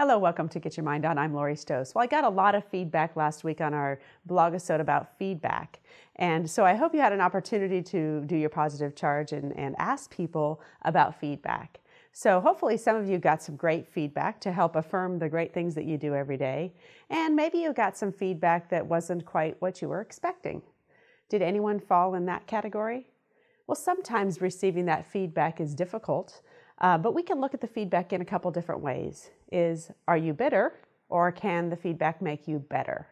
Hello, welcome to Get Your Mind On. I'm Lori Stoss. Well, I got a lot of feedback last week on our blogisode about feedback. And so I hope you had an opportunity to do your positive charge and ask people about feedback. So hopefully some of you got some great feedback to help affirm the great things that you do every day. And maybe you got some feedback that wasn't quite what you were expecting. Did anyone fall in that category? Well, sometimes receiving that feedback is difficult. But we can look at the feedback in a couple different ways. Are you bitter, or can the feedback make you better?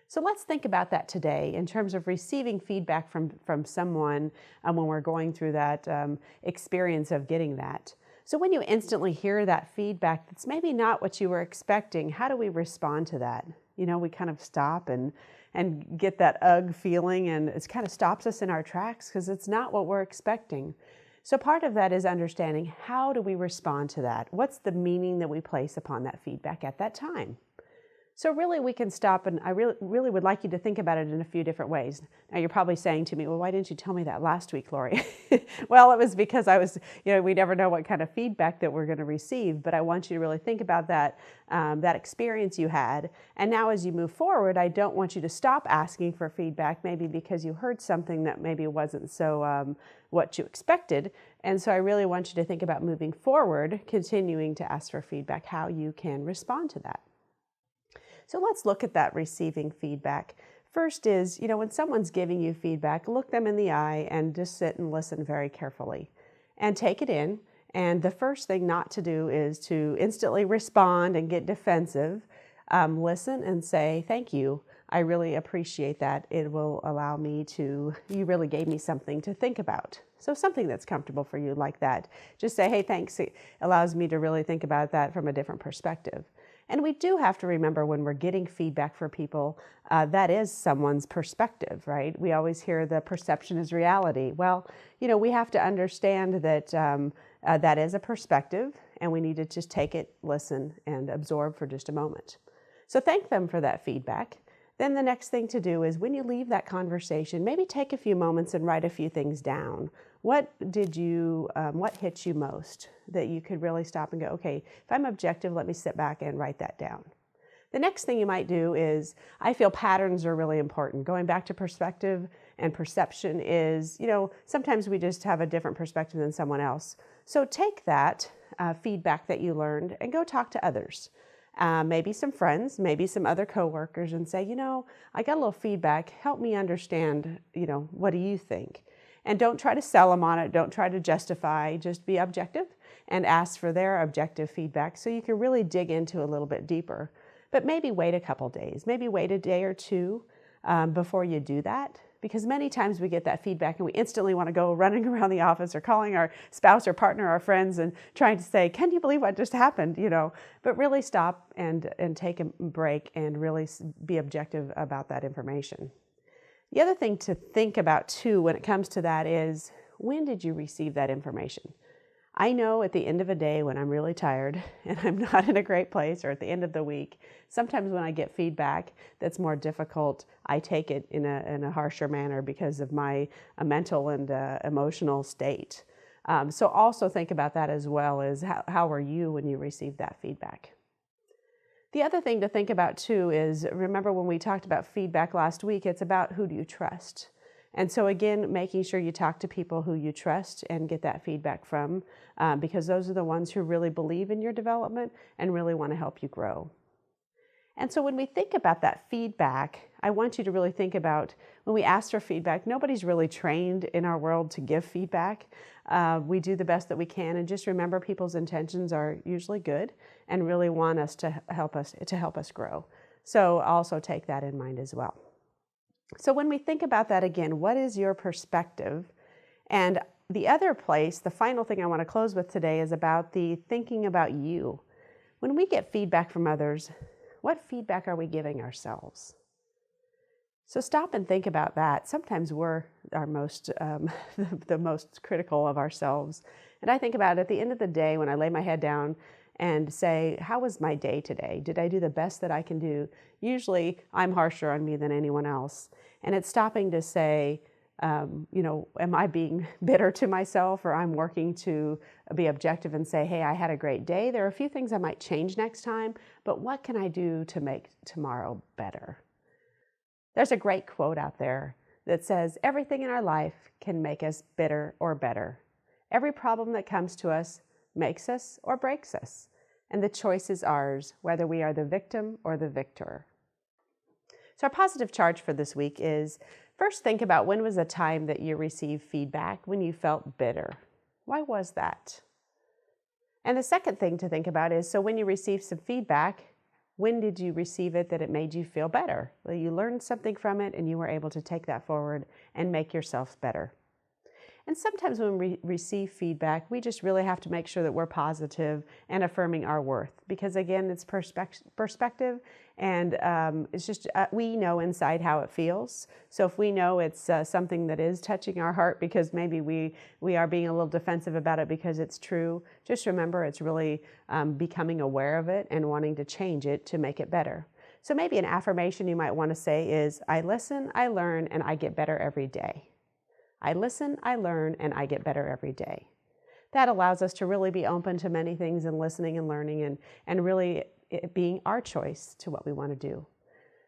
So let's think about that today in terms of receiving feedback from someone when we're going through that experience of getting that. So when you instantly hear that feedback that's maybe not what you were expecting, how do we respond to that? You know, we kind of stop and get that ugh feeling, and it kind of stops us in our tracks because it's not what we're expecting. So part of that is understanding, how do we respond to that? What's the meaning that we place upon that feedback at that time? So really we can stop, and I really would like you to think about it in a few different ways. Now you're probably saying to me, well, why didn't you tell me that last week, Lori? Well, it was because we never know what kind of feedback that we're going to receive, but I want you to really think about that experience you had. And now as you move forward, I don't want you to stop asking for feedback, maybe because you heard something that maybe wasn't so what you expected. And so I really want you to think about moving forward, continuing to ask for feedback, how you can respond to that. So let's look at that receiving feedback. First is, when someone's giving you feedback, look them in the eye and just sit and listen very carefully and take it in. And the first thing not to do is to instantly respond and get defensive. Listen and say, thank you. I really appreciate that. It will allow me you really gave me something to think about. So something that's comfortable for you like that. Just say, hey, thanks. It allows me to really think about that from a different perspective. And we do have to remember when we're getting feedback for people, that is someone's perspective, right? We always hear the perception is reality. Well, we have to understand that that is a perspective, and we need to just take it, listen, and absorb for just a moment. So thank them for that feedback. Then the next thing to do is when you leave that conversation, maybe take a few moments and write a few things down. What hit you most that you could really stop and go, okay, if I'm objective, let me sit back and write that down. The next thing you might do is, I feel patterns are really important. Going back to perspective and perception is, sometimes we just have a different perspective than someone else. So take that feedback that you learned and go talk to others. Maybe some friends, maybe some other coworkers, and say, I got a little feedback. Help me understand, what do you think? And don't try to sell them on it. Don't try to justify. Just be objective and ask for their objective feedback so you can really dig into a little bit deeper. But maybe wait a couple days. Maybe wait a day or two before you do that. Because many times we get that feedback and we instantly want to go running around the office or calling our spouse or partner, our friends, and trying to say, can you believe what just happened? But really stop and take a break and really be objective about that information. The other thing to think about too when it comes to that is, when did you receive that information? I know at the end of a day when I'm really tired and I'm not in a great place, or at the end of the week, sometimes when I get feedback that's more difficult, I take it in a harsher manner because of my mental and emotional state. So also think about that as well, as how are you when you receive that feedback? The other thing to think about too is, remember when we talked about feedback last week, it's about who do you trust. And so again, making sure you talk to people who you trust and get that feedback from, because those are the ones who really believe in your development and really want to help you grow. And so when we think about that feedback, I want you to really think about, when we ask for feedback, nobody's really trained in our world to give feedback. We do the best that we can, and just remember people's intentions are usually good and really want us to help us grow. So also take that in mind as well. So when we think about that again, what is your perspective? And the other place, the final thing I want to close with today, is about the thinking about you. When we get feedback from others, what feedback are we giving ourselves? So stop and think about that. Sometimes we're our most, the most critical of ourselves. And I think about it at the end of the day when I lay my head down and say, how was my day today? Did I do the best that I can do? Usually I'm harsher on me than anyone else. And it's stopping to say, Am I being bitter to myself, or I'm working to be objective and say, hey, I had a great day. There are a few things I might change next time, but what can I do to make tomorrow better? There's a great quote out there that says, everything in our life can make us bitter or better. Every problem that comes to us makes us or breaks us, and the choice is ours, whether we are the victim or the victor. So our positive charge for this week is, first think about when was a time that you received feedback when you felt bitter. Why was that? And the second thing to think about is, so when you received some feedback, when did you receive it that it made you feel better? Well, you learned something from it and you were able to take that forward and make yourself better. And sometimes when we receive feedback, we just really have to make sure that we're positive and affirming our worth. Because again, it's perspective, and it's just, we know inside how it feels. So if we know it's something that is touching our heart because maybe we are being a little defensive about it because it's true, just remember it's really becoming aware of it and wanting to change it to make it better. So maybe an affirmation you might want to say is, I listen, I learn, and I get better every day. I listen, I learn, and I get better every day. That allows us to really be open to many things and listening and learning and really it being our choice to what we want to do.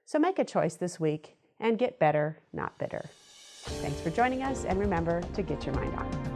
So make a choice this week and get better, not bitter. Thanks for joining us, and remember to get your mind on.